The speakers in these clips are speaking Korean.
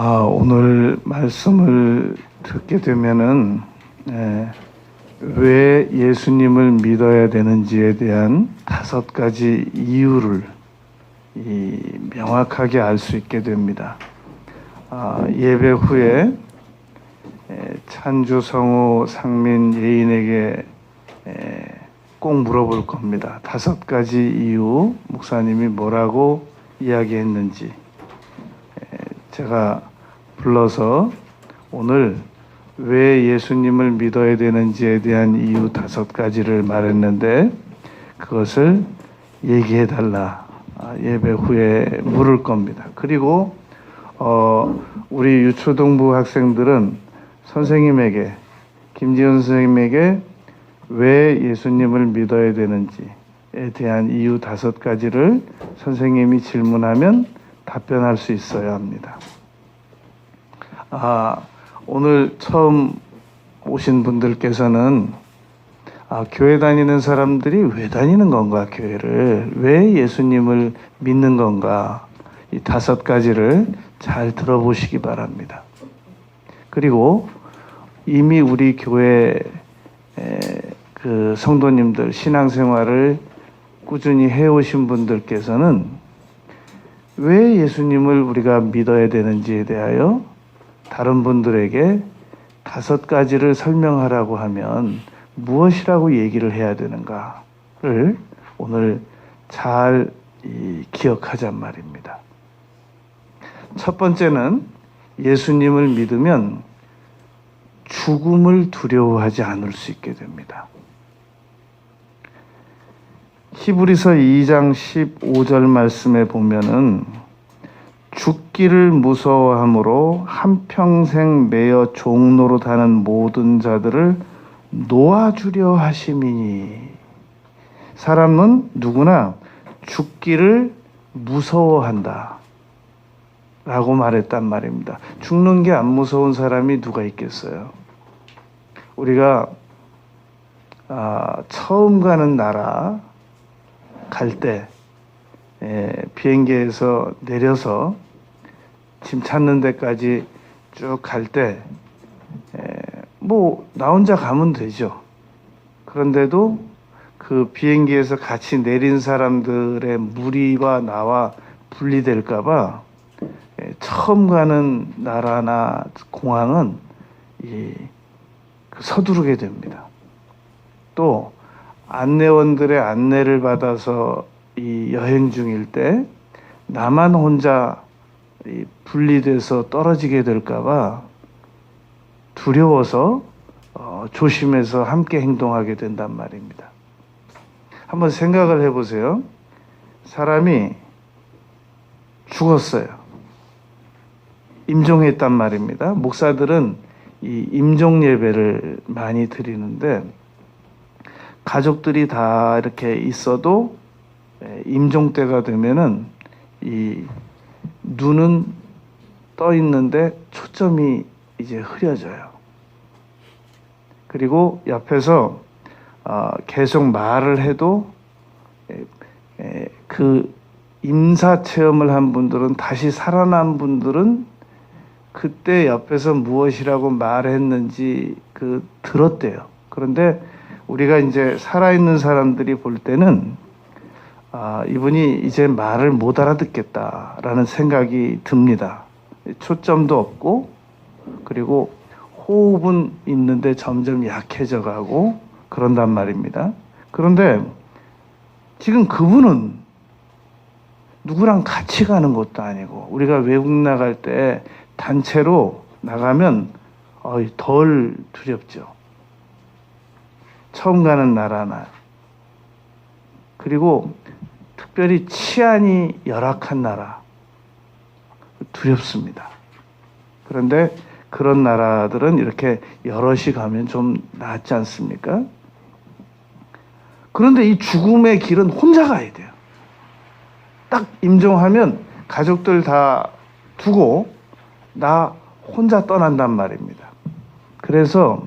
오늘 말씀을 듣게 되면은 왜 예수님을 믿어야 되는지에 대한 5가지 이유를 명확하게 알 수 있게 됩니다. 예배 후에 찬주, 성우, 상민, 예인에게 꼭 물어볼 겁니다. 5가지 이유 목사님이 뭐라고 이야기했는지 제가 불러서 오늘 왜 예수님을 믿어야 되는지에 대한 이유 5가지를 말했는데 그것을 얘기해 달라 예배 후에 물을 겁니다. 그리고 우리 유초등부 학생들은 선생님에게, 김지현 선생님에게 왜 예수님을 믿어야 되는지에 대한 이유 5가지를 선생님이 질문하면 답변할 수 있어야 합니다. 오늘 처음 오신 분들께서는 교회 다니는 사람들이 왜 다니는 건가, 교회를 왜 예수님을 믿는 건가, 이 5가지를 잘 들어보시기 바랍니다. 그리고 이미 우리 교회 그 성도님들 신앙생활을 꾸준히 해오신 분들께서는 왜 예수님을 우리가 믿어야 되는지에 대하여 다른 분들에게 5가지를 설명하라고 하면 무엇이라고 얘기를 해야 되는가를 오늘 잘 기억하잔 말입니다. 첫 번째는 예수님을 믿으면 죽음을 두려워하지 않을 수 있게 됩니다. 히브리서 2장 15절 말씀에 보면은 죽기를 무서워함으로 한평생 매여 종노릇 하는 모든 자들을 놓아주려 하심이니. 사람은 누구나 죽기를 무서워한다 라고 말했단 말입니다. 죽는 게 안 무서운 사람이 누가 있겠어요? 우리가 처음 가는 나라 갈 때 비행기에서 내려서 짐 찾는 데까지 쭉 갈 때 나 혼자 가면 되죠. 그런데도 그 비행기에서 같이 내린 사람들의 무리와 나와 분리될까 봐 처음 가는 나라나 공항은 서두르게 됩니다. 또 안내원들의 안내를 받아서 이 여행 중일 때 나만 혼자 분리돼서 떨어지게 될까 봐 두려워서 조심해서 함께 행동하게 된단 말입니다. 한번 생각을 해보세요. 사람이 죽었어요. 임종했단 말입니다. 목사들은 이 임종 예배를 많이 드리는데 가족들이 다 이렇게 있어도 임종 때가 되면은 이 눈은 떠 있는데 초점이 이제 흐려져요. 그리고 옆에서 계속 말을 해도 그 임사 체험을 한 분들은, 다시 살아난 분들은 그때 옆에서 무엇이라고 말했는지 들었대요. 그런데 우리가 이제 살아있는 사람들이 볼 때는 이분이 이제 말을 못 알아듣겠다라는 생각이 듭니다. 초점도 없고, 그리고 호흡은 있는데 점점 약해져 가고 그런단 말입니다. 그런데 지금 그분은 누구랑 같이 가는 것도 아니고, 우리가 외국 나갈 때 단체로 나가면 덜 두렵죠. 처음 가는 나라나, 그리고 특별히 치안이 열악한 나라, 두렵습니다. 그런데 그런 나라들은 이렇게 여럿이 가면 좀 낫지 않습니까? 그런데 이 죽음의 길은 혼자 가야 돼요. 딱 임종하면 가족들 다 두고 나 혼자 떠난단 말입니다. 그래서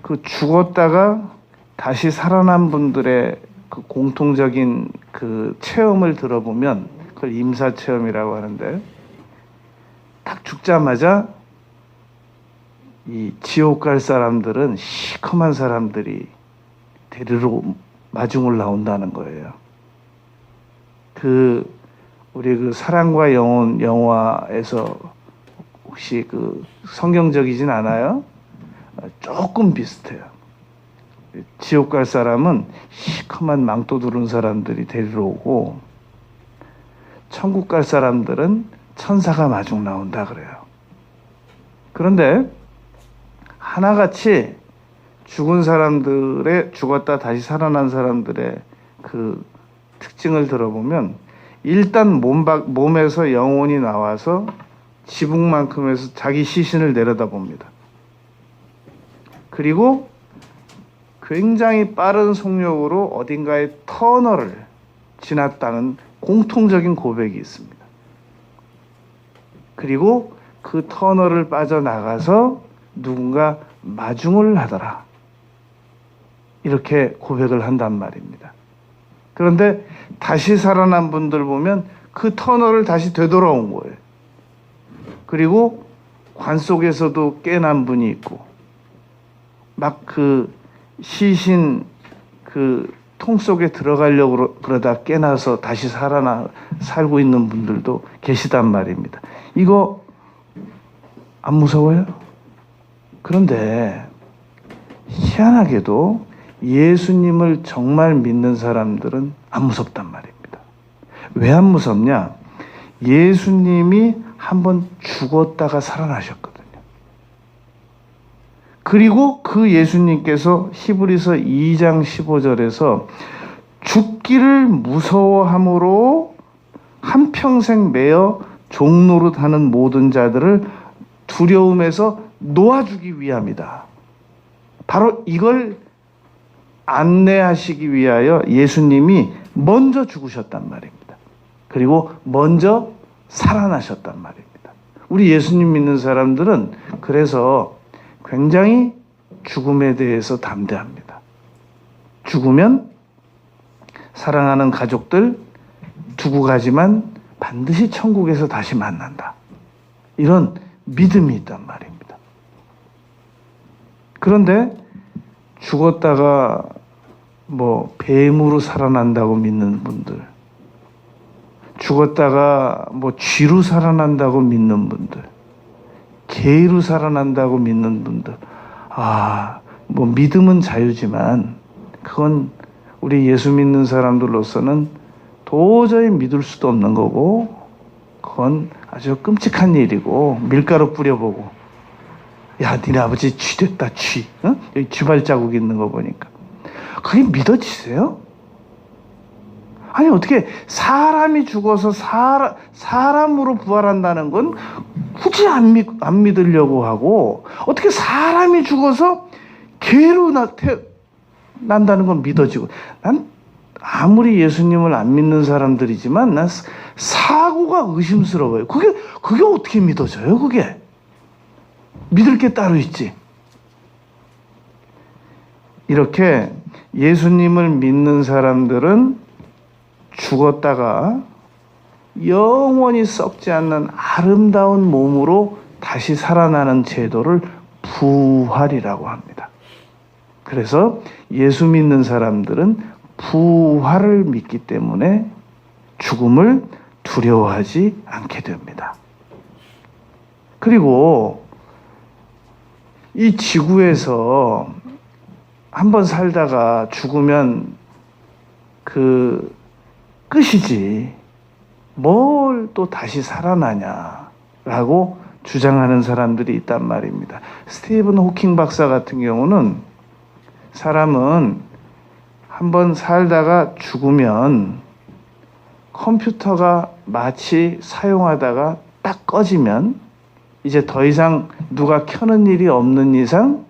그 죽었다가 다시 살아난 분들의 그 공통적인 그 체험을 들어보면 그걸 임사체험이라고 하는데, 딱 죽자마자 이 지옥 갈 사람들은 시커먼 사람들이 데리러 마중을 나온다는 거예요. 우리 그 사랑과 영혼 영화에서 혹시 그 성경적이진 않아요? 조금 비슷해요. 지옥 갈 사람은 시커먼 망토 두른 사람들이 데리러 오고, 천국 갈 사람들은 천사가 마중 나온다 그래요. 그런데 하나같이 죽은 사람들의, 죽었다 다시 살아난 사람들의 그 특징을 들어보면, 일단 몸에서 영혼이 나와서 지붕만큼에서 자기 시신을 내려다봅니다. 그리고 굉장히 빠른 속력으로 어딘가의 터널을 지났다는 공통적인 고백이 있습니다. 그리고 그 터널을 빠져나가서 누군가 마중을 하더라, 이렇게 고백을 한단 말입니다. 그런데 다시 살아난 분들 보면 그 터널을 다시 되돌아온 거예요. 그리고 관 속에서도 깨난 분이 있고, 막 그 시신 그 통 속에 들어가려고 그러다 깨나서 다시 살고 있는 분들도 계시단 말입니다. 이거 안 무서워요? 그런데 희한하게도 예수님을 정말 믿는 사람들은 안 무섭단 말입니다. 왜 안 무섭냐? 예수님이 한번 죽었다가 살아나셨거든요. 그리고 그 예수님께서 히브리서 2장 15절에서 죽기를 무서워함으로 한평생 매여 종노릇하는 모든 자들을 두려움에서 놓아주기 위함이다. 바로 이걸 안내하시기 위하여 예수님이 먼저 죽으셨단 말입니다. 그리고 먼저 살아나셨단 말입니다. 우리 예수님 믿는 사람들은 그래서 굉장히 죽음에 대해서 담대합니다. 죽으면 사랑하는 가족들 두고 가지만 반드시 천국에서 다시 만난다, 이런 믿음이 있단 말입니다. 그런데 죽었다가 뭐 뱀으로 살아난다고 믿는 분들, 죽었다가 뭐 쥐로 살아난다고 믿는 분들, 개로 살아난다고 믿는 분들, 뭐 믿음은 자유지만 그건 우리 예수 믿는 사람들로서는 도저히 믿을 수도 없는 거고, 그건 아주 끔찍한 일이고, 밀가루 뿌려보고, 야 니네 아버지 쥐 됐다, 쥐, 어? 여기 쥐발자국 있는 거 보니까 그게 믿어지세요? 아니 어떻게 사람이 죽어서 사람으로 부활한다는 건 굳이 안 믿으려고 하고, 어떻게 사람이 죽어서 개로 난다는 건 믿어지고. 난 아무리 예수님을 안 믿는 사람들이지만 난 사고가 의심스러워요. 그게 어떻게 믿어져요? 그게 믿을 게 따로 있지. 이렇게 예수님을 믿는 사람들은 죽었다가 영원히 썩지 않는 아름다운 몸으로 다시 살아나는 제도를 부활이라고 합니다. 그래서 예수 믿는 사람들은 부활을 믿기 때문에 죽음을 두려워하지 않게 됩니다. 그리고 이 지구에서 한번 살다가 죽으면 끝이지 뭘 또 다시 살아나냐라고 주장하는 사람들이 있단 말입니다. 스티븐 호킹 박사 같은 경우는 사람은 한번 살다가 죽으면 컴퓨터가 마치 사용하다가 딱 꺼지면 이제 더 이상 누가 켜는 일이 없는 이상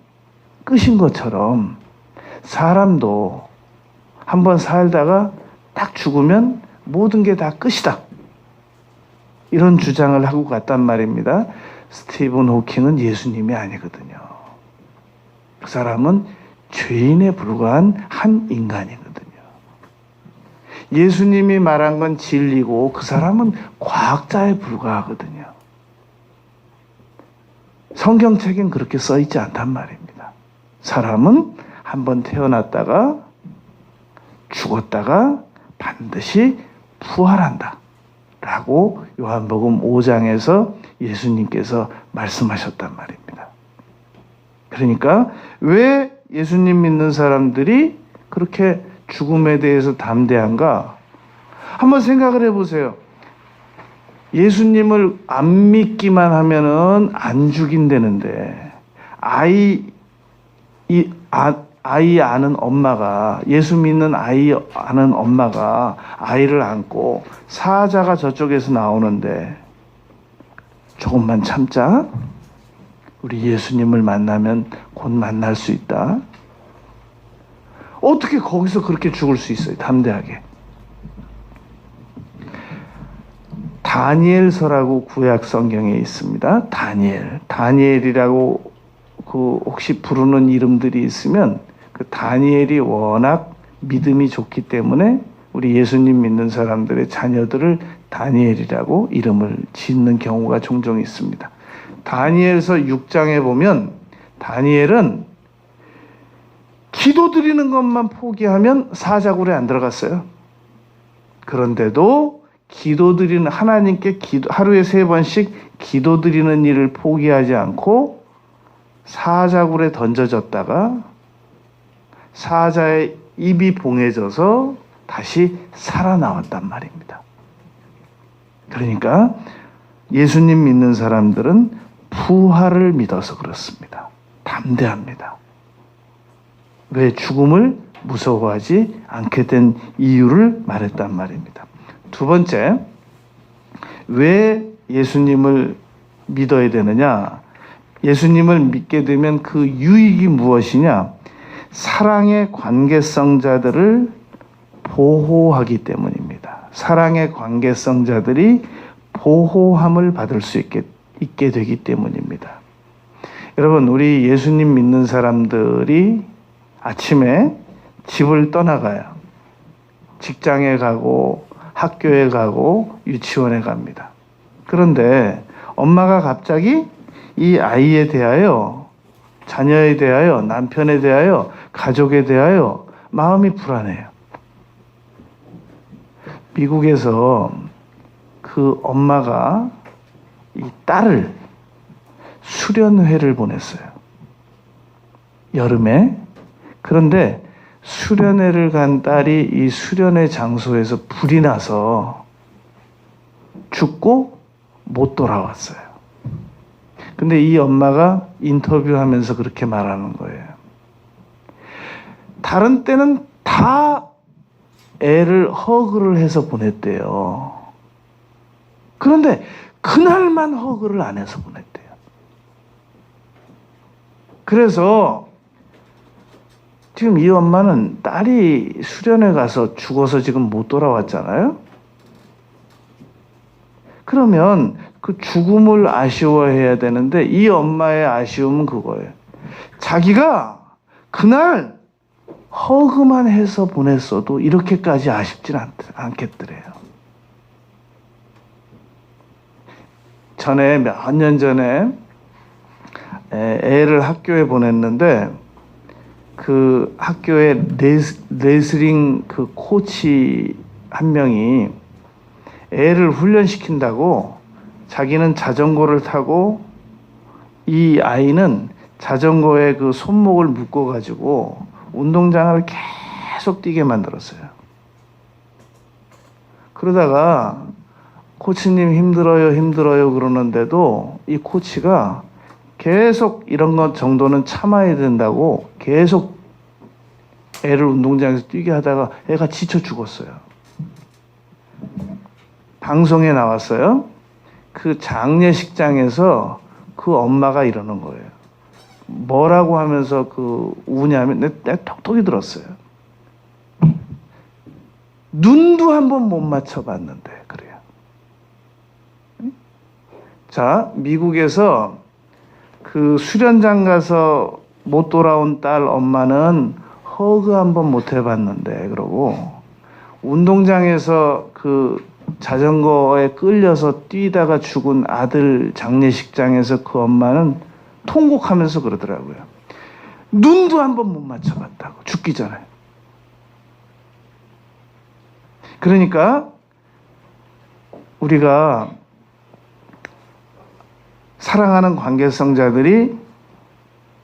끝인 것처럼, 사람도 한번 살다가 딱 죽으면 모든 게 다 끝이다, 이런 주장을 하고 갔단 말입니다. 스티븐 호킹은 예수님이 아니거든요. 그 사람은 죄인에 불과한 한 인간이거든요. 예수님이 말한 건 진리고 그 사람은 과학자에 불과하거든요. 성경책엔 그렇게 써 있지 않단 말입니다. 사람은 한번 태어났다가 죽었다가 반드시 부활한다 라고 요한복음 5장에서 예수님께서 말씀하셨단 말입니다. 그러니까 왜 예수님 믿는 사람들이 그렇게 죽음에 대해서 담대한가? 한번 생각을 해보세요. 예수님을 안 믿기만 하면은 안 죽인다는데 아이 아는 엄마가, 예수 믿는 아이 아는 엄마가 아이를 안고 사자가 저쪽에서 나오는데 조금만 참자, 우리 예수님을 만나면 곧 만날 수 있다. 어떻게 거기서 그렇게 죽을 수 있어요? 담대하게. 다니엘서라고 구약 성경에 있습니다. 다니엘이라고 그 혹시 부르는 이름들이 있으면 그 다니엘이 워낙 믿음이 좋기 때문에 우리 예수님 믿는 사람들의 자녀들을 다니엘이라고 이름을 짓는 경우가 종종 있습니다. 다니엘서 6장에 보면 다니엘은 기도드리는 것만 포기하면 사자굴에 안 들어갔어요. 그런데도 기도드리는, 하나님께 하루에 3번씩 기도드리는 일을 포기하지 않고 사자굴에 던져졌다가 사자의 입이 봉해져서 다시 살아나왔단 말입니다. 그러니까 예수님 믿는 사람들은 부활을 믿어서 그렇습니다. 담대합니다. 왜 죽음을 무서워하지 않게 된 이유를 말했단 말입니다. 두 번째, 왜 예수님을 믿어야 되느냐? 예수님을 믿게 되면 그 유익이 무엇이냐? 사랑의 관계성자들을 보호하기 때문입니다. 사랑의 관계성자들이 보호함을 받을 수 있게 되기 때문입니다. 여러분, 우리 예수님 믿는 사람들이 아침에 집을 떠나가요. 직장에 가고 학교에 가고 유치원에 갑니다. 그런데 엄마가 갑자기 이 아이에 대하여, 자녀에 대하여, 남편에 대하여, 가족에 대하여 마음이 불안해요. 미국에서 그 엄마가 이 딸을 수련회를 보냈어요. 여름에. 그런데 수련회를 간 딸이 이 수련회 장소에서 불이 나서 죽고 못 돌아왔어요. 근데 이 엄마가 인터뷰하면서 그렇게 말하는 거예요. 다른 때는 다 애를 허그를 해서 보냈대요. 그런데 그날만 허그를 안 해서 보냈대요. 그래서 지금 이 엄마는 딸이 수련회 가서 죽어서 지금 못 돌아왔잖아요. 그러면 그 죽음을 아쉬워해야 되는데 이 엄마의 아쉬움은 그거예요. 자기가 그날 허그만 해서 보냈어도 이렇게까지 아쉽진 않겠더래요. 전에 몇 년 전에 애를 학교에 보냈는데 그 학교에 레슬링 그 코치 한 명이 애를 훈련시킨다고 자기는 자전거를 타고 이 아이는 자전거에 그 손목을 묶어가지고 운동장을 계속 뛰게 만들었어요. 그러다가 코치님 힘들어요 그러는데도 이 코치가 계속 이런 것 정도는 참아야 된다고 계속 애를 운동장에서 뛰게 하다가 애가 지쳐 죽었어요. 방송에 나왔어요. 그 장례식장에서 그 엄마가 이러는 거예요. 뭐라고 하면서 그 우냐면 내가 톡톡이 들었어요. 눈도 한번 못 맞춰봤는데 그래요. 자, 미국에서 그 수련장 가서 못 돌아온 딸 엄마는 허그 한번 못 해봤는데 그러고 운동장에서 그 자전거에 끌려서 뛰다가 죽은 아들 장례식장에서 그 엄마는 통곡하면서 그러더라고요. 눈도 한번 못 맞춰봤다고, 죽기 전에. 그러니까 우리가 사랑하는 관계성자들이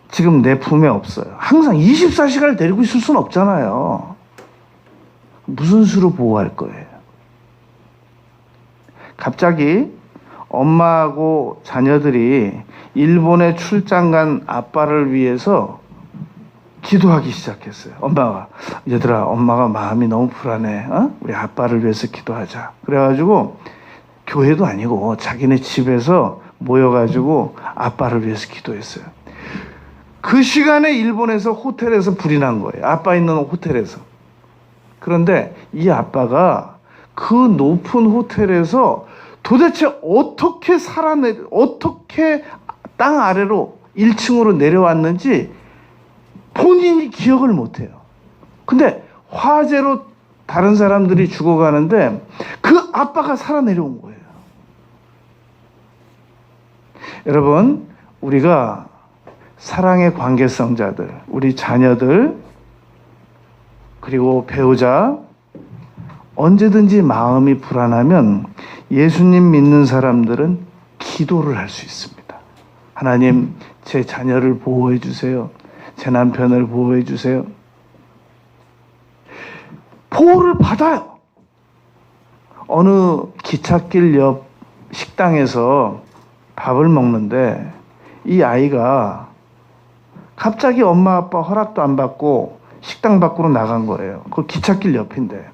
지금 내 품에 없어요. 항상 24시간을 데리고 있을 수는 없잖아요. 무슨 수로 보호할 거예요? 갑자기 엄마하고 자녀들이 일본에 출장 간 아빠를 위해서 기도하기 시작했어요. 엄마가, 얘들아, 엄마가 마음이 너무 불안해. 우리 아빠를 위해서 기도하자. 그래가지고 교회도 아니고 자기네 집에서 모여가지고 아빠를 위해서 기도했어요. 그 시간에 일본에서 호텔에서 불이 난 거예요. 아빠 있는 호텔에서. 그런데 이 아빠가 그 높은 호텔에서 도대체 어떻게 어떻게 땅 아래로 1층으로 내려왔는지 본인이 기억을 못해요. 근데 화재로 다른 사람들이 죽어가는데 그 아빠가 살아 내려온 거예요. 여러분, 우리가 사랑의 관계성자들, 우리 자녀들, 그리고 배우자, 언제든지 마음이 불안하면 예수님 믿는 사람들은 기도를 할 수 있습니다. 하나님, 제 자녀를 보호해 주세요. 제 남편을 보호해 주세요. 보호를 받아요. 어느 기찻길 옆 식당에서 밥을 먹는데 이 아이가 갑자기 엄마 아빠 허락도 안 받고 식당 밖으로 나간 거예요. 그 기찻길 옆인데.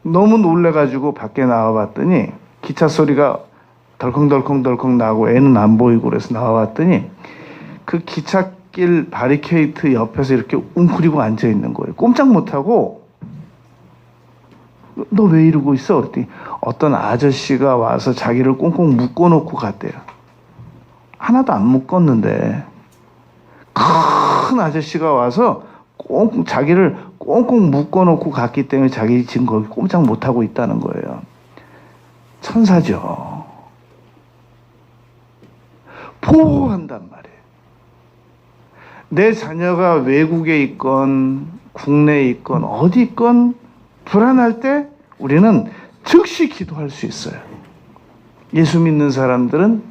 너무 놀래가지고 밖에 나와봤더니 기차 소리가 덜컹덜컹 나고 애는 안 보이고 그래서 나와봤더니 그 기찻길 바리케이트 옆에서 이렇게 웅크리고 앉아있는 거예요. 꼼짝 못하고 너 왜 이러고 있어? 그랬더니 어떤 아저씨가 와서 자기를 꽁꽁 묶어놓고 갔대요. 하나도 안 묶었는데 큰 아저씨가 와서 자기를 꽁꽁 묶어놓고 갔기 때문에 자기 지금 거기 꼼짝 못하고 있다는 거예요. 천사죠. 보호한단 말이에요. 내 자녀가 외국에 있건 국내에 있건 어디 있건 불안할 때 우리는 즉시 기도할 수 있어요. 예수 믿는 사람들은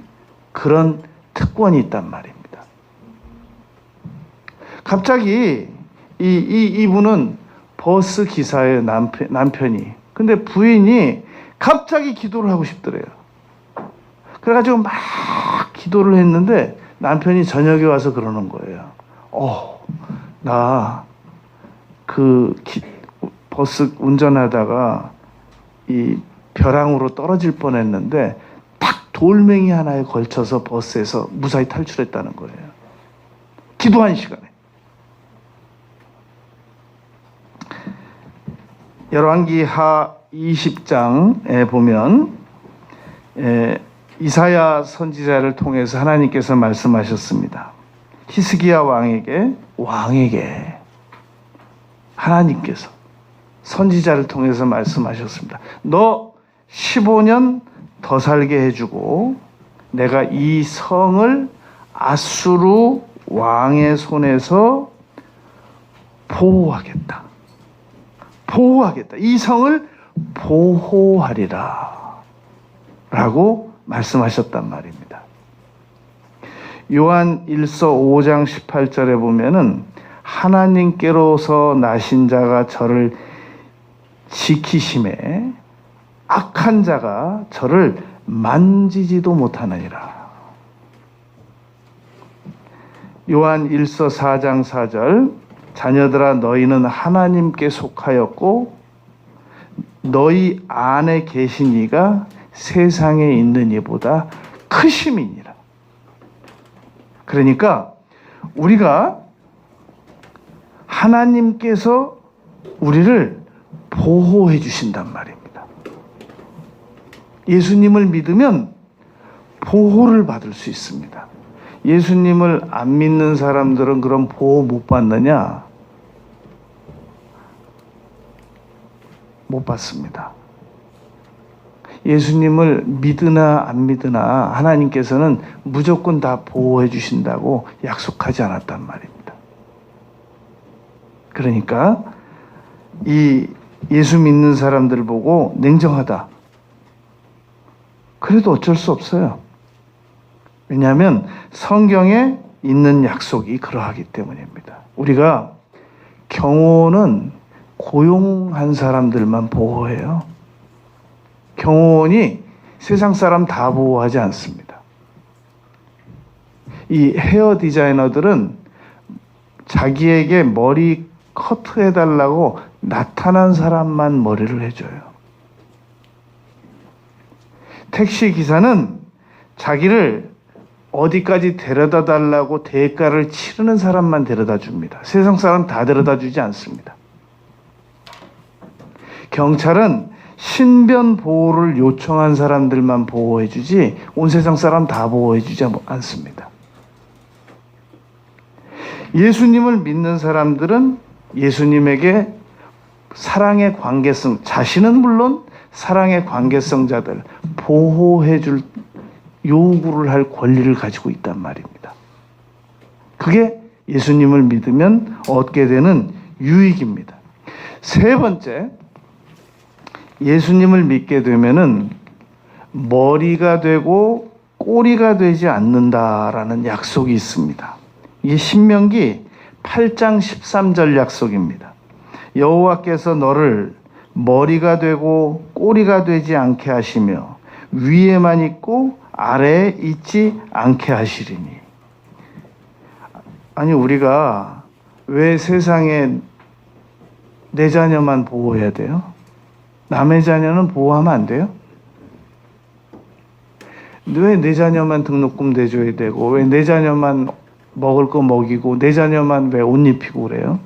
그런 특권이 있단 말입니다. 갑자기 이분은 버스 기사예요, 남편이. 근데 부인이 갑자기 기도를 하고 싶더래요. 그래가지고 막 기도를 했는데 남편이 저녁에 와서 그러는 거예요. 나 버스 운전하다가 이 벼랑으로 떨어질 뻔했는데 딱 돌멩이 하나에 걸쳐서 버스에서 무사히 탈출했다는 거예요. 기도한 시간에. 열왕기하 20장에 보면 이사야 선지자를 통해서 하나님께서 말씀하셨습니다. 히스기야 왕에게 하나님께서 선지자를 통해서 말씀하셨습니다. 너 15년 더 살게 해주고 내가 이 성을 아수르 왕의 손에서 보호하겠다. 이 성을 보호하리라 라고 말씀하셨단 말입니다. 요한 1서 5장 18절에 보면은 하나님께로서 나신 자가 저를 지키심에 악한 자가 저를 만지지도 못하느니라. 요한 1서 4장 4절 자녀들아 너희는 하나님께 속하였고 너희 안에 계신 이가 세상에 있는 이보다 크심이니라. 그러니까 우리가 하나님께서 우리를 보호해 주신단 말입니다. 예수님을 믿으면 보호를 받을 수 있습니다. 예수님을 안 믿는 사람들은 그럼 보호 못 받느냐? 못 받습니다. 예수님을 믿으나 안 믿으나 하나님께서는 무조건 다 보호해 주신다고 약속하지 않았단 말입니다. 그러니까 이 예수 믿는 사람들 보고 냉정하다. 그래도 어쩔 수 없어요. 왜냐하면 성경에 있는 약속이 그러하기 때문입니다. 우리가 경호원은 고용한 사람들만 보호해요. 경호원이 세상 사람 다 보호하지 않습니다. 이 헤어 디자이너들은 자기에게 머리 커트해달라고 나타난 사람만 머리를 해줘요. 택시 기사는 자기를 어디까지 데려다 달라고 대가를 치르는 사람만 데려다 줍니다. 세상 사람 다 데려다 주지 않습니다. 경찰은 신변 보호를 요청한 사람들만 보호해 주지 온 세상 사람 다 보호해 주지 않습니다. 예수님을 믿는 사람들은 예수님에게 사랑의 관계성, 자신은 물론 사랑의 관계성자들 보호해 줄 요구를 할 권리를 가지고 있단 말입니다. 그게 예수님을 믿으면 얻게 되는 유익입니다. 세 번째, 예수님을 믿게 되면은 머리가 되고 꼬리가 되지 않는다라는 약속이 있습니다. 이게 신명기 8장 13절 약속입니다. 여호와께서 너를 머리가 되고 꼬리가 되지 않게 하시며 위에만 있고 아래에 있지 않게 하시리니. 아니, 우리가 왜 세상에 내 자녀만 보호해야 돼요? 남의 자녀는 보호하면 안 돼요? 왜 내 자녀만 등록금 내줘야 되고, 왜 내 자녀만 먹을 거 먹이고, 내 자녀만 왜 옷 입히고 그래요?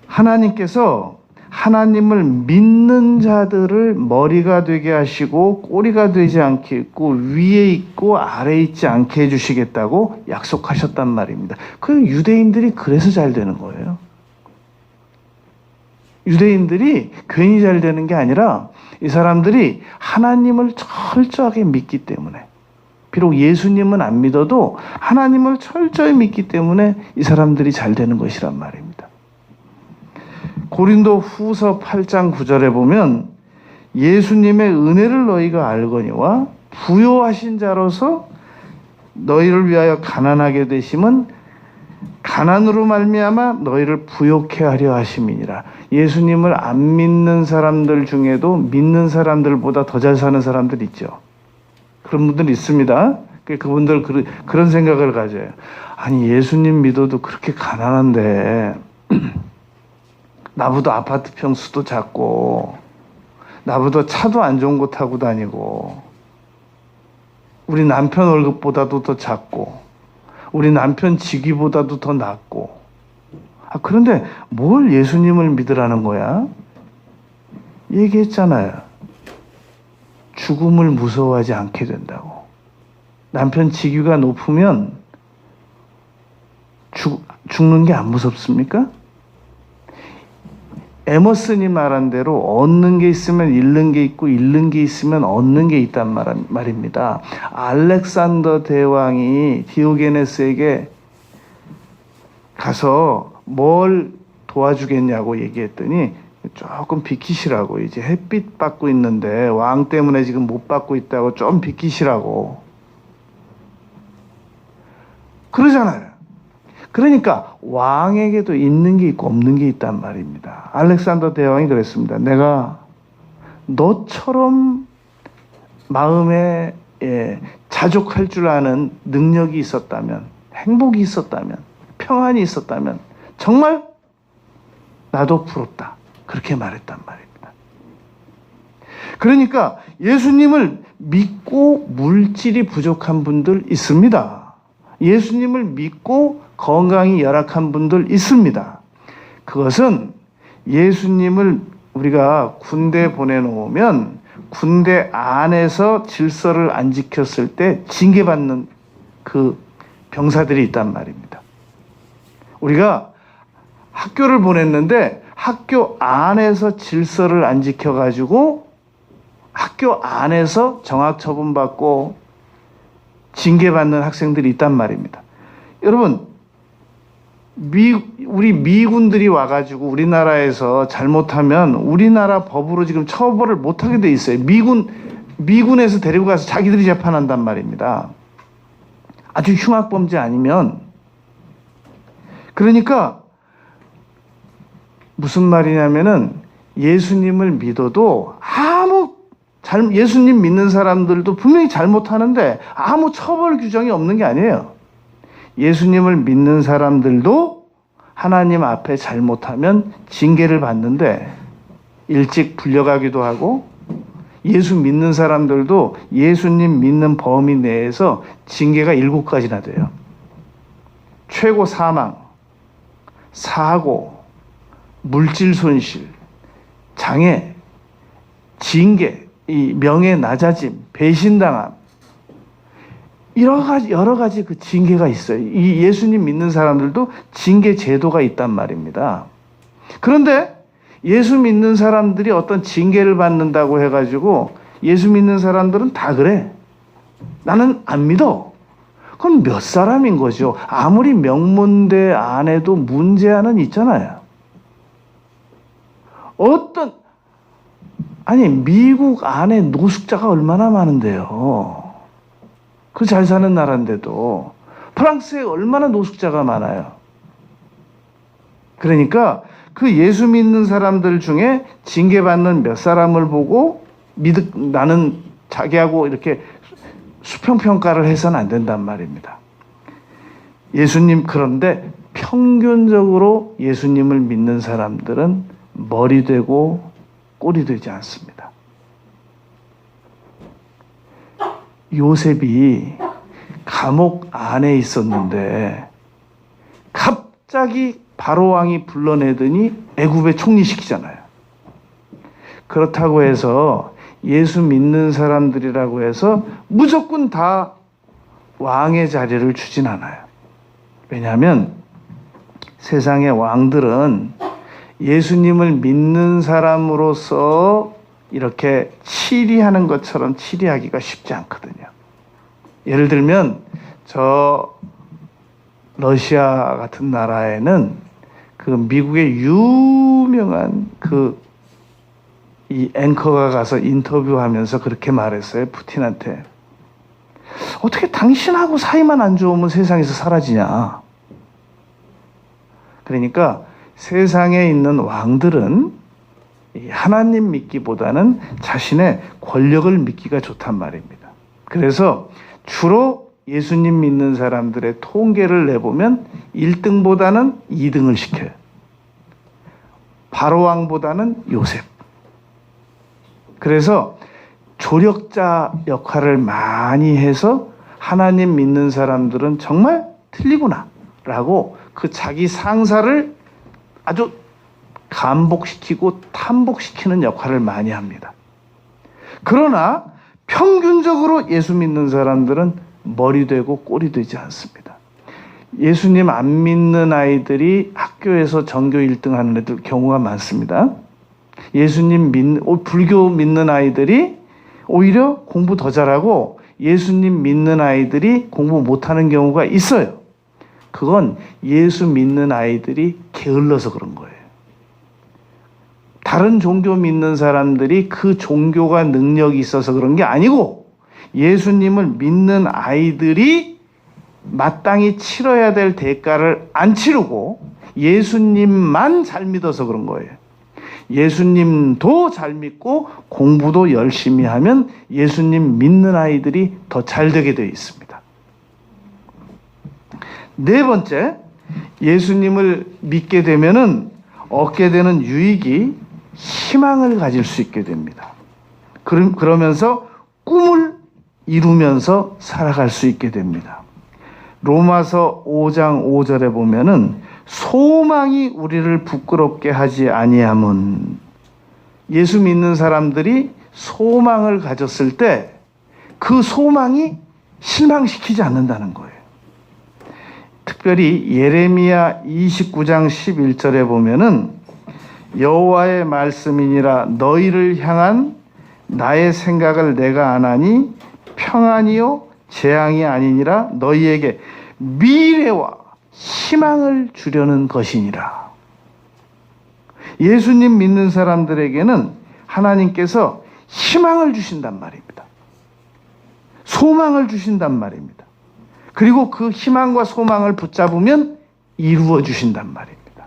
하나님께서 하나님을 믿는 자들을 머리가 되게 하시고 꼬리가 되지 않게 있고 위에 있고 아래에 있지 않게 해주시겠다고 약속하셨단 말입니다. 그 유대인들이 그래서 잘 되는 거예요. 유대인들이 괜히 잘 되는 게 아니라 이 사람들이 하나님을 철저하게 믿기 때문에, 비록 예수님은 안 믿어도 하나님을 철저히 믿기 때문에 이 사람들이 잘 되는 것이란 말입니다. 고린도 후서 8장 9절에 보면 예수님의 은혜를 너희가 알거니와 부요하신 자로서 너희를 위하여 가난하게 되심은 가난으로 말미암아 너희를 부요케 하려 하심이니라. 예수님을 안 믿는 사람들 중에도 믿는 사람들보다 더 잘 사는 사람들 있죠. 그런 분들 있습니다. 그분들 그런 생각을 가져요. 아니, 예수님 믿어도 그렇게 가난한데 나보다 아파트 평수도 작고 나보다 차도 안 좋은 거 타고 다니고 우리 남편 월급보다도 더 작고 우리 남편 직위보다도 더 낮고, 그런데 뭘 예수님을 믿으라는 거야? 얘기했잖아요. 죽음을 무서워하지 않게 된다고. 남편 직위가 높으면 죽는 게 안 무섭습니까? 에머슨이 말한 대로 얻는 게 있으면 잃는 게 있고 잃는 게 있으면 얻는 게 있단 말입니다. 알렉산더 대왕이 디오게네스에게 가서 뭘 도와주겠냐고 얘기했더니 조금 비키시라고, 이제 햇빛 받고 있는데 왕 때문에 지금 못 받고 있다고 좀 비키시라고 그러잖아요. 그러니까 왕에게도 있는 게 있고 없는 게 있단 말입니다. 알렉산더 대왕이 그랬습니다. 내가 너처럼 마음에 자족할 줄 아는 능력이 있었다면, 행복이 있었다면, 평안이 있었다면 정말 나도 부럽다. 그렇게 말했단 말입니다. 그러니까 예수님을 믿고 물질이 부족한 분들 있습니다. 예수님을 믿고 건강이 열악한 분들 있습니다. 그것은 예수님을 우리가 군대 보내놓으면 군대 안에서 질서를 안 지켰을 때 징계받는 그 병사들이 있단 말입니다. 우리가 학교를 보냈는데 학교 안에서 질서를 안 지켜가지고 학교 안에서 정학 처분받고 징계받는 학생들이 있단 말입니다. 여러분, 우리 미군들이 와가지고 우리나라에서 잘못하면 우리나라 법으로 지금 처벌을 못하게 돼 있어요. 미군에서 데리고 가서 자기들이 재판한단 말입니다. 아주 흉악범죄 아니면. 그러니까 무슨 말이냐면은 예수님을 믿어도 예수님 믿는 사람들도 분명히 잘못하는데 아무 처벌 규정이 없는 게 아니에요. 예수님을 믿는 사람들도 하나님 앞에 잘못하면 징계를 받는데 일찍 불려가기도 하고, 예수 믿는 사람들도 예수님 믿는 범위 내에서 징계가 7가지나 돼요. 최고 사망, 사고, 물질 손실, 장애, 징계, 이 명예 낮아짐, 배신당함, 여러 가지 그 징계가 있어요. 이 예수님 믿는 사람들도 징계 제도가 있단 말입니다. 그런데 예수 믿는 사람들이 어떤 징계를 받는다고 해가지고 예수 믿는 사람들은 다 그래. 나는 안 믿어. 그건 몇 사람인 거죠. 아무리 명문대 안에도 문제아는 있잖아요. 미국 안에 노숙자가 얼마나 많은데요. 그 잘 사는 나라인데도. 프랑스에 얼마나 노숙자가 많아요. 그러니까 그 예수 믿는 사람들 중에 징계받는 몇 사람을 보고 나는 자기하고 이렇게 수평평가를 해서는 안 된단 말입니다. 그런데 평균적으로 예수님을 믿는 사람들은 머리 되고 꼴이 되지 않습니다. 요셉이 감옥 안에 있었는데 갑자기 바로 왕이 불러내더니 애굽에 총리시키잖아요. 그렇다고 해서 예수 믿는 사람들이라고 해서 무조건 다 왕의 자리를 주진 않아요. 왜냐하면 세상의 왕들은 예수님을 믿는 사람으로서 이렇게 치리하는 것처럼 치리하기가 쉽지 않거든요. 예를 들면 러시아 같은 나라에는 그 미국의 유명한 이 앵커가 가서 인터뷰하면서 그렇게 말했어요. 푸틴한테. 어떻게 당신하고 사이만 안 좋으면 세상에서 사라지냐. 그러니까 세상에 있는 왕들은 하나님 믿기보다는 자신의 권력을 믿기가 좋단 말입니다. 그래서 주로 예수님 믿는 사람들의 통계를 내보면 1등보다는 2등을 시켜요. 바로왕보다는 요셉. 그래서 조력자 역할을 많이 해서 하나님 믿는 사람들은 정말 틀리구나 라고 그 자기 상사를 아주 감복시키고 탐복시키는 역할을 많이 합니다. 그러나 평균적으로 예수 믿는 사람들은 머리 되고 꼴이 되지 않습니다. 예수님 안 믿는 아이들이 학교에서 전교 1등 하는 애들 경우가 많습니다. 불교 믿는 아이들이 오히려 공부 더 잘하고 예수님 믿는 아이들이 공부 못하는 경우가 있어요. 그건 예수 믿는 아이들이 게을러서 그런 거예요. 다른 종교 믿는 사람들이 그 종교가 능력이 있어서 그런 게 아니고 예수님을 믿는 아이들이 마땅히 치러야 될 대가를 안 치르고 예수님만 잘 믿어서 그런 거예요. 예수님도 잘 믿고 공부도 열심히 하면 예수님 믿는 아이들이 더 잘 되게 되어 있습니다. 네 번째, 예수님을 믿게 되면은 얻게 되는 유익이 희망을 가질 수 있게 됩니다. 그러면서 꿈을 이루면서 살아갈 수 있게 됩니다. 로마서 5장 5절에 보면은 소망이 우리를 부끄럽게 하지 아니함은, 예수 믿는 사람들이 소망을 가졌을 때 그 소망이 실망시키지 않는다는 거예요. 특별히 예레미야 29장 11절에 보면은 여호와의 말씀이니라. 너희를 향한 나의 생각을 내가 아나니 평안이요 재앙이 아니니라. 너희에게 미래와 희망을 주려는 것이니라. 예수님 믿는 사람들에게는 하나님께서 희망을 주신단 말입니다. 소망을 주신단 말입니다. 그리고 그 희망과 소망을 붙잡으면 이루어 주신단 말입니다.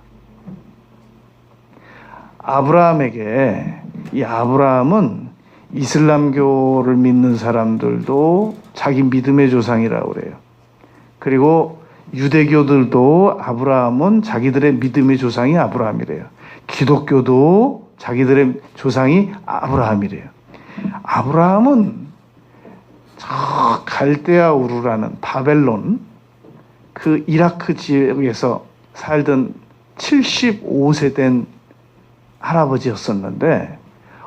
아브라함에게, 이 아브라함은 이슬람교를 믿는 사람들도 자기 믿음의 조상이라고 그래요. 그리고 유대교들도 아브라함은 자기들의 믿음의 조상이 아브라함이래요. 기독교도 자기들의 조상이 아브라함이래요. 아브라함은 저 갈대아 우르라는 바벨론, 그 이라크 지역에서 살던 75세 된 할아버지였었는데,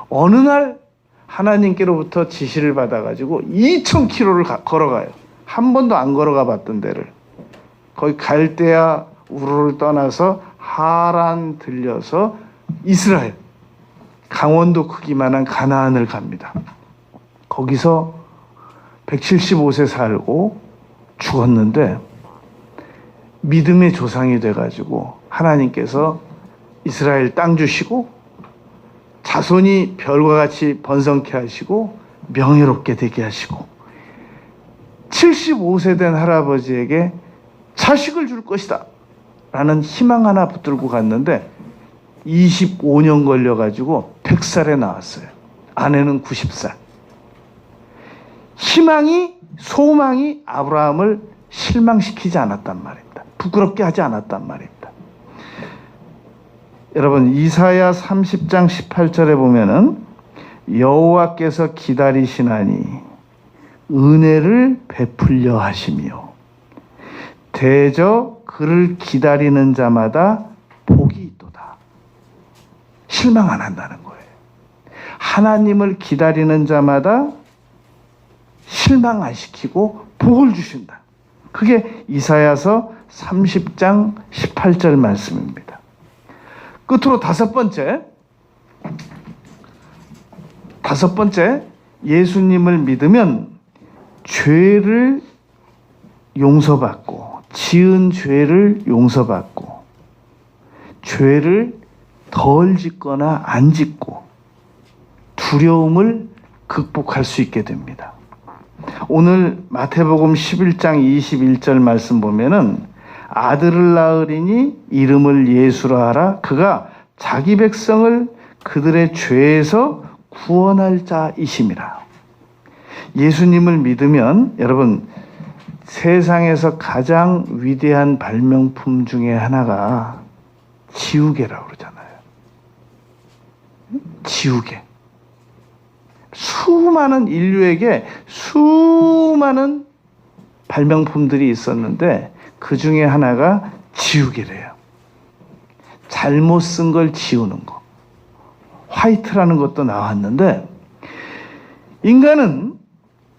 어느 날 하나님께로부터 지시를 받아가지고 2000km를 걸어가요. 한 번도 안 걸어가 봤던 데를. 거의 갈대아 우르를 떠나서 하란 들려서 이스라엘, 강원도 크기만한 가나안을 갑니다. 거기서 175세 살고 죽었는데 믿음의 조상이 돼가지고 하나님께서 이스라엘 땅 주시고 자손이 별과 같이 번성케 하시고 명예롭게 되게 하시고 75세 된 할아버지에게 자식을 줄 것이다 라는 희망 하나 붙들고 갔는데 25년 걸려가지고 100살에 나왔어요. 아내는 90살. 희망이, 소망이 아브라함을 실망시키지 않았단 말입니다. 부끄럽게 하지 않았단 말입니다. 여러분, 이사야 30장 18절에 보면은 여호와께서 기다리시나니 은혜를 베풀려 하시며 대저 그를 기다리는 자마다 복이 있도다. 실망 안 한다는 거예요. 하나님을 기다리는 자마다 실망 안 시키고 복을 주신다. 그게 이사야서 30장 18절 말씀입니다. 끝으로 다섯 번째, 예수님을 믿으면 죄를 용서받고, 지은 죄를 용서받고, 죄를 덜 짓거나 안 짓고 두려움을 극복할 수 있게 됩니다. 오늘 마태복음 11장 21절 말씀 보면은 아들을 낳으리니 이름을 예수라 하라. 그가 자기 백성을 그들의 죄에서 구원할 자이심이라. 예수님을 믿으면 여러분, 세상에서 가장 위대한 발명품 중에 하나가 지우개라고 그러잖아요. 지우개. 수많은 인류에게 수많은 발명품들이 있었는데 그 중에 하나가 지우개래요. 잘못 쓴 걸 지우는 거. 화이트라는 것도 나왔는데, 인간은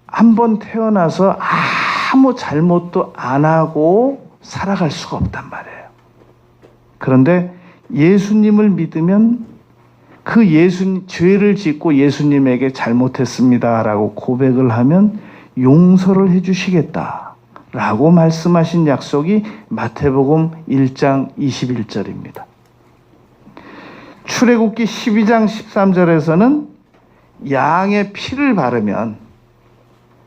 한번 태어나서 아무 잘못도 안 하고 살아갈 수가 없단 말이에요. 그런데 예수님을 믿으면 그 죄를 짓고 예수님에게 잘못했습니다라고 고백을 하면 용서를 해주시겠다라고 말씀하신 약속이 마태복음 1장 21절입니다. 출애굽기 12장 13절에서는 양의 피를 바르면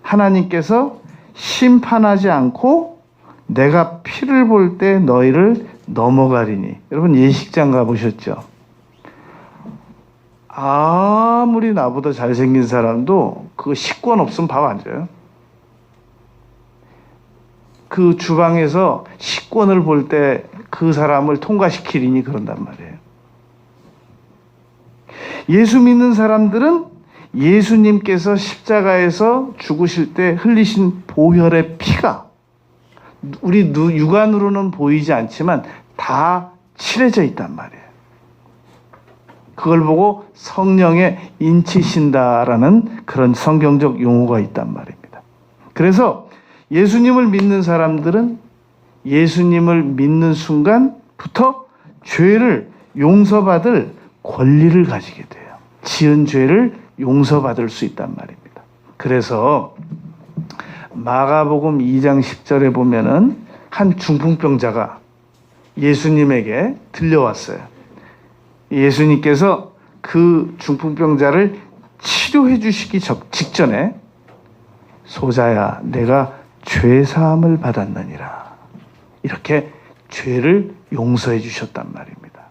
하나님께서 심판하지 않고 내가 피를 볼 때 너희를 넘어가리니. 여러분, 예식장 가보셨죠? 아무리 나보다 잘생긴 사람도 그 식권 없으면 밥 안 줘요. 그 주방에서 식권을 볼 때 그 사람을 통과시키리니 그런단 말이에요. 예수 믿는 사람들은 예수님께서 십자가에서 죽으실 때 흘리신 보혈의 피가 우리 육안으로는 보이지 않지만 다 칠해져 있단 말이에요. 그걸 보고 성령의 인치신다라는 그런 성경적 용어가 있단 말입니다. 그래서 예수님을 믿는 사람들은 예수님을 믿는 순간부터 죄를 용서받을 권리를 가지게 돼요. 지은 죄를 용서받을 수 있단 말입니다. 그래서 마가복음 2장 10절에 보면은 한 중풍병자가 예수님에게 들려왔어요. 예수님께서 그 중풍병자를 치료해 주시기 직전에 소자야 내가 죄사함을 받았느니라 이렇게 죄를 용서해 주셨단 말입니다.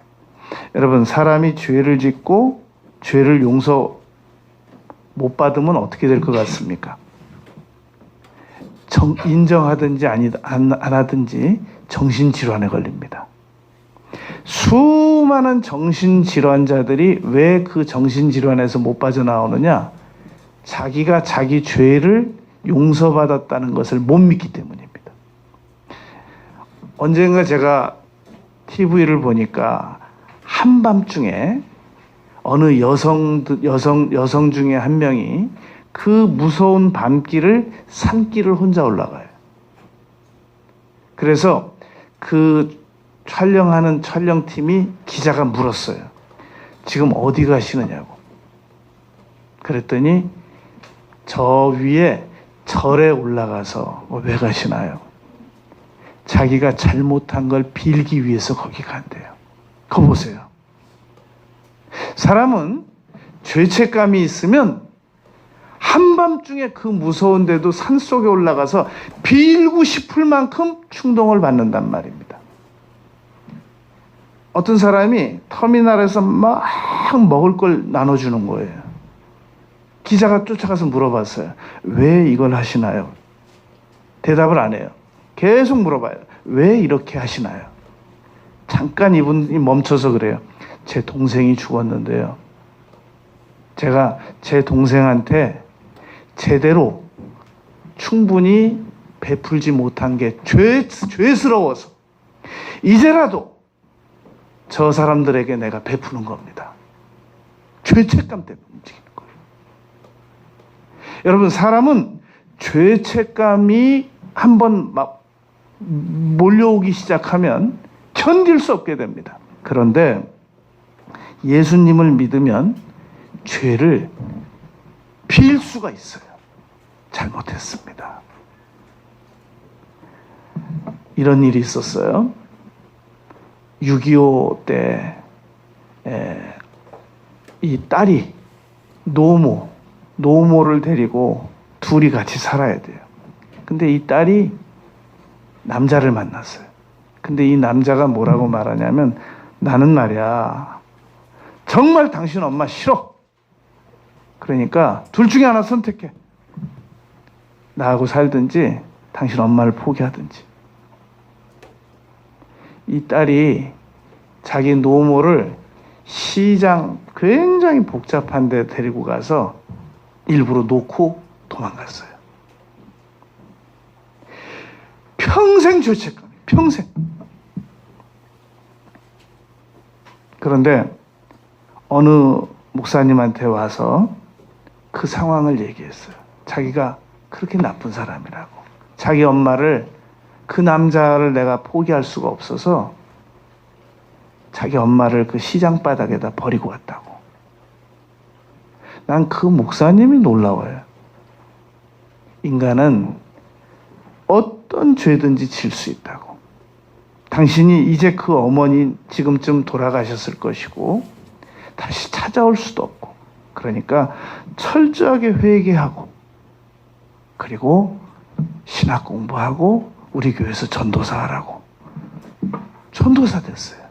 여러분 사람이 죄를 짓고 죄를 용서 못 받으면 어떻게 될 것 같습니까? 인정하든지 안 하든지 정신질환에 걸립니다. 수많은 정신질환자들이 왜 그 정신질환에서 못 빠져나오느냐? 자기가 자기 죄를 용서받았다는 것을 못 믿기 때문입니다. 언젠가 제가 TV를 보니까 한밤중에 어느 여성 중에 한 명이 그 무서운 밤길을 산길을 혼자 올라가요. 그래서 그 촬영하는 촬영팀이 기자가 물었어요. 지금 어디 가시느냐고. 그랬더니 저 위에 절에 올라가서 왜 가시나요? 자기가 잘못한 걸 빌기 위해서 거기 간대요. 그거 보세요. 사람은 죄책감이 있으면 한밤중에 그 무서운데도 산속에 올라가서 빌고 싶을 만큼 충동을 받는단 말입니다. 어떤 사람이 터미널에서 막 먹을 걸 나눠주는 거예요. 기자가 쫓아가서 물어봤어요. 왜 이걸 하시나요? 대답을 안 해요. 계속 물어봐요. 왜 이렇게 하시나요? 잠깐 이분이 멈춰서 그래요. 제 동생이 죽었는데요. 제가 제 동생한테 제대로 충분히 베풀지 못한 게 죄스러워서 이제라도 저 사람들에게 내가 베푸는 겁니다. 죄책감 때문에 움직이는 거예요. 여러분 사람은 죄책감이 한번 막 몰려오기 시작하면 견딜 수 없게 됩니다. 그런데 예수님을 믿으면 죄를 빌 수가 있어요. 잘못했습니다. 이런 일이 있었어요. 6.25 때 이 딸이 노모를 데리고 둘이 같이 살아야 돼요. 근데 이 딸이 남자를 만났어요. 근데 이 남자가 뭐라고 말하냐면 나는 말이야 정말 당신 엄마 싫어. 그러니까 둘 중에 하나 선택해. 나하고 살든지 당신 엄마를 포기하든지. 이 딸이 자기 노모를 시장 굉장히 복잡한 데 데리고 가서 일부러 놓고 도망갔어요. 평생 죄책감이 평생. 그런데 어느 목사님한테 와서 그 상황을 얘기했어요. 자기가 그렇게 나쁜 사람이라고. 자기 엄마를 그 남자를 내가 포기할 수가 없어서 자기 엄마를 그 시장 바닥에다 버리고 왔다고. 난 그 목사님이 놀라워요. 인간은 어떤 죄든지 질 수 있다고. 당신이 이제 그 어머니 지금쯤 돌아가셨을 것이고 다시 찾아올 수도 없고 그러니까 철저하게 회개하고 그리고 신학 공부하고 우리 교회에서 전도사 하라고. 전도사 됐어요.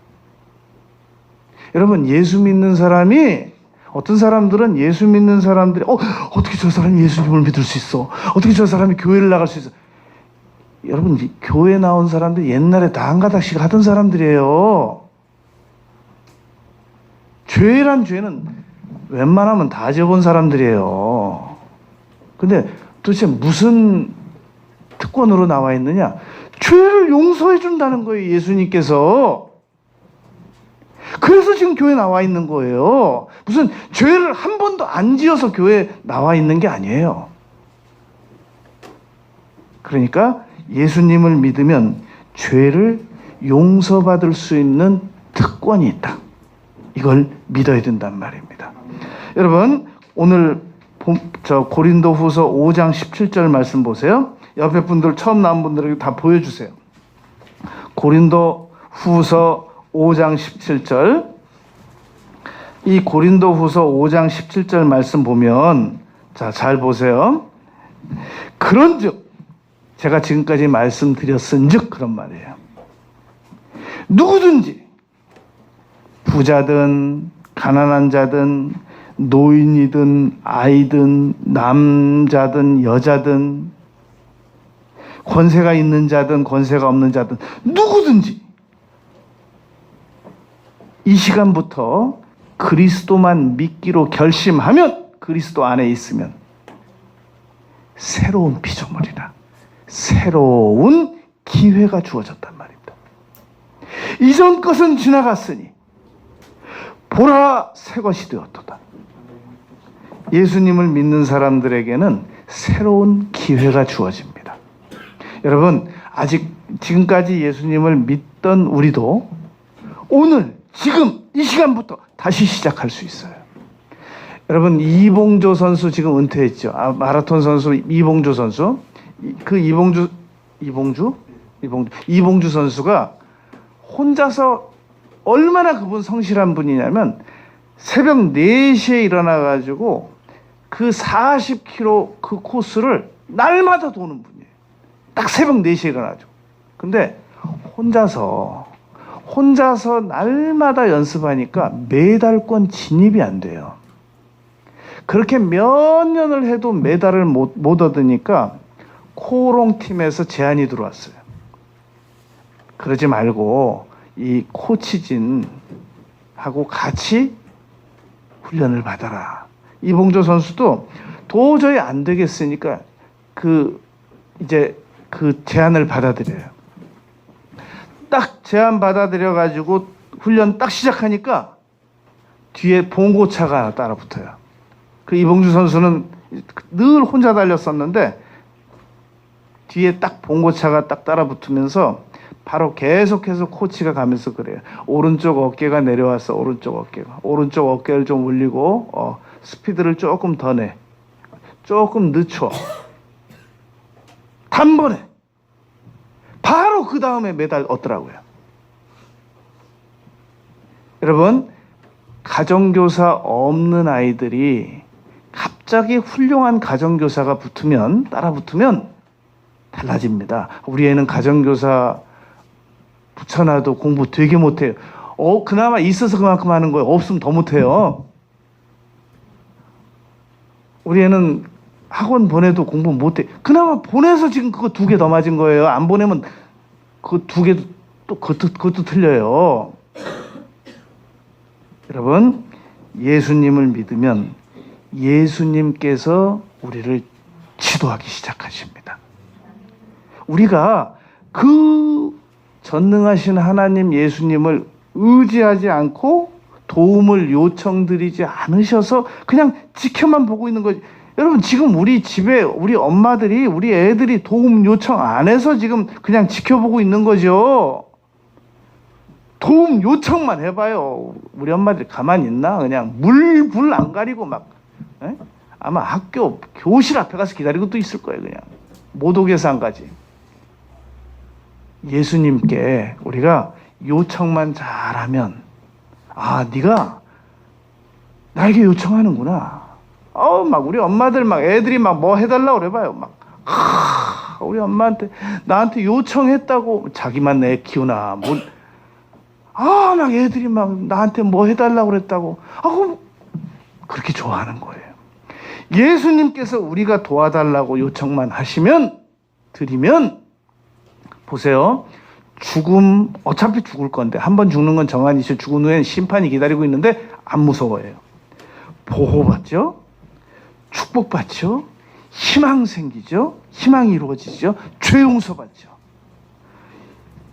여러분 예수 믿는 사람이 어떤 사람들은 예수 믿는 사람들이 어떻게 저 사람이 예수님을 믿을 수 있어? 어떻게 저 사람이 교회를 나갈 수 있어? 여러분 교회 나온 사람들 옛날에 다 한 가닥씩 하던 사람들이에요. 죄란 죄는 웬만하면 다 지어본 사람들이에요. 근데 도대체 무슨 특권으로 나와 있느냐? 죄를 용서해 준다는 거예요, 예수님께서. 그래서 지금 교회 나와 있는 거예요. 무슨 죄를 한 번도 안 지어서 교회에 나와 있는 게 아니에요. 그러니까 예수님을 믿으면 죄를 용서받을 수 있는 특권이 있다. 이걸 믿어야 된단 말입니다. 여러분, 오늘 고린도후서 5장 17절 말씀 보세요. 옆에 분들, 처음 나온 분들에게 다 보여주세요. 고린도후서 5장 17절. 이 고린도후서 5장 17절 말씀 보면, 자, 잘 보세요. 그런즉 제가 지금까지 말씀드렸은즉, 그런 말이에요. 누구든지 부자든 가난한 자든 노인이든 아이든 남자든 여자든 권세가 있는 자든 권세가 없는 자든 누구든지 이 시간부터 그리스도만 믿기로 결심하면, 그리스도 안에 있으면 새로운 피조물이라, 새로운 기회가 주어졌단 말입니다. 이전 것은 지나갔으니 보라, 새 것이 되었도다. 예수님을 믿는 사람들에게는 새로운 기회가 주어집니다. 여러분, 아직 지금까지 예수님을 믿던 우리도 오늘 지금 이 시간부터 다시 시작할 수 있어요. 여러분, 이봉조 선수 지금 은퇴했죠. 마라톤 선수 이봉조 선수. 그 이봉주 선수가 혼자서 얼마나 그분 성실한 분이냐면 새벽 4시에 일어나가지고 그 40km 그 코스를 날마다 도는 분이에요. 딱 새벽 4시에 일어나죠. 근데 혼자서 날마다 연습하니까 메달권 진입이 안 돼요. 그렇게 몇 년을 해도 메달을 못 얻으니까 코롱 팀에서 제안이 들어왔어요. 그러지 말고 이 코치진하고 같이 훈련을 받아라. 이봉조 선수도 도저히 안 되겠으니까 이제 그 제안을 받아들여요. 딱 제안 받아들여가지고 훈련 딱 시작하니까 뒤에 봉고차가 따라 붙어요. 그 이봉주 선수는 늘 혼자 달렸었는데 뒤에 딱 봉고차가 딱 따라 붙으면서 바로 계속해서 코치가 가면서 그래요. 오른쪽 어깨가 내려와서 오른쪽 어깨를 좀 올리고 스피드를 조금 더 내, 조금 늦춰, 단번에 바로 그 다음에 메달 얻더라고요. 여러분, 가정교사 없는 아이들이 갑자기 훌륭한 가정교사가 따라 붙으면 달라집니다. 우리 애는 가정교사 붙여놔도 공부 되게 못해요. 그나마 있어서 그만큼 하는 거예요. 없으면 더 못해요. 우리 애는 학원 보내도 공부 못해. 그나마 보내서 지금 그거 2개 더 맞은 거예요. 안 보내면 그 2개도 또 그것도 틀려요. 여러분, 예수님을 믿으면 예수님께서 우리를 지도하기 시작하십니다. 우리가 그 전능하신 하나님 예수님을 의지하지 않고 도움을 요청드리지 않으셔서 그냥 지켜만 보고 있는 거지. 여러분, 지금 우리 집에 우리 엄마들이 우리 애들이 도움 요청 안 해서 지금 그냥 지켜보고 있는 거죠. 도움 요청만 해봐요. 우리 엄마들이 가만히 있나? 그냥 불 안 가리고 막 아마 학교 교실 앞에 가서 기다리고 또 있을 거예요. 그냥 못 오게 해서 안 가지. 예수님께 우리가 요청만 잘하면, 네가 나에게 요청하는구나. 막 우리 엄마들 막 애들이 막 뭐 해달라고 그래봐요. 막 우리 엄마한테 나한테 요청했다고. 자기만 애 키우나 막 애들이 막 나한테 뭐 해달라고 그랬다고. 그럼 그렇게 좋아하는 거예요. 예수님께서 우리가 도와달라고 요청만 드리면, 보세요. 어차피 죽을 건데, 한번 죽는 건 정한이죠. 죽은 후엔 심판이 기다리고 있는데 안 무서워해요. 보호받죠? 축복받죠? 희망 생기죠? 희망이 이루어지죠? 죄 용서받죠?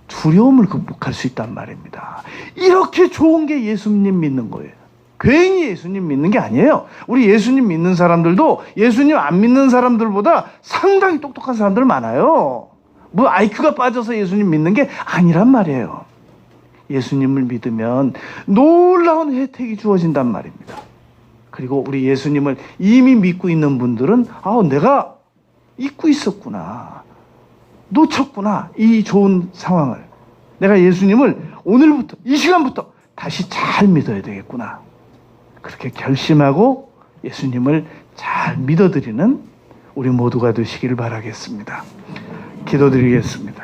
두려움을 극복할 수 있단 말입니다. 이렇게 좋은 게 예수님 믿는 거예요. 괜히 예수님 믿는 게 아니에요. 우리 예수님 믿는 사람들도 예수님 안 믿는 사람들보다 상당히 똑똑한 사람들 많아요. IQ가 빠져서 예수님 믿는 게 아니란 말이에요. 예수님을 믿으면 놀라운 혜택이 주어진단 말입니다. 그리고 우리 예수님을 이미 믿고 있는 분들은 내가 잊고 있었구나, 놓쳤구나, 이 좋은 상황을. 내가 예수님을 오늘부터, 이 시간부터 다시 잘 믿어야 되겠구나. 그렇게 결심하고 예수님을 잘 믿어드리는 우리 모두가 되시길 바라겠습니다. 기도드리겠습니다.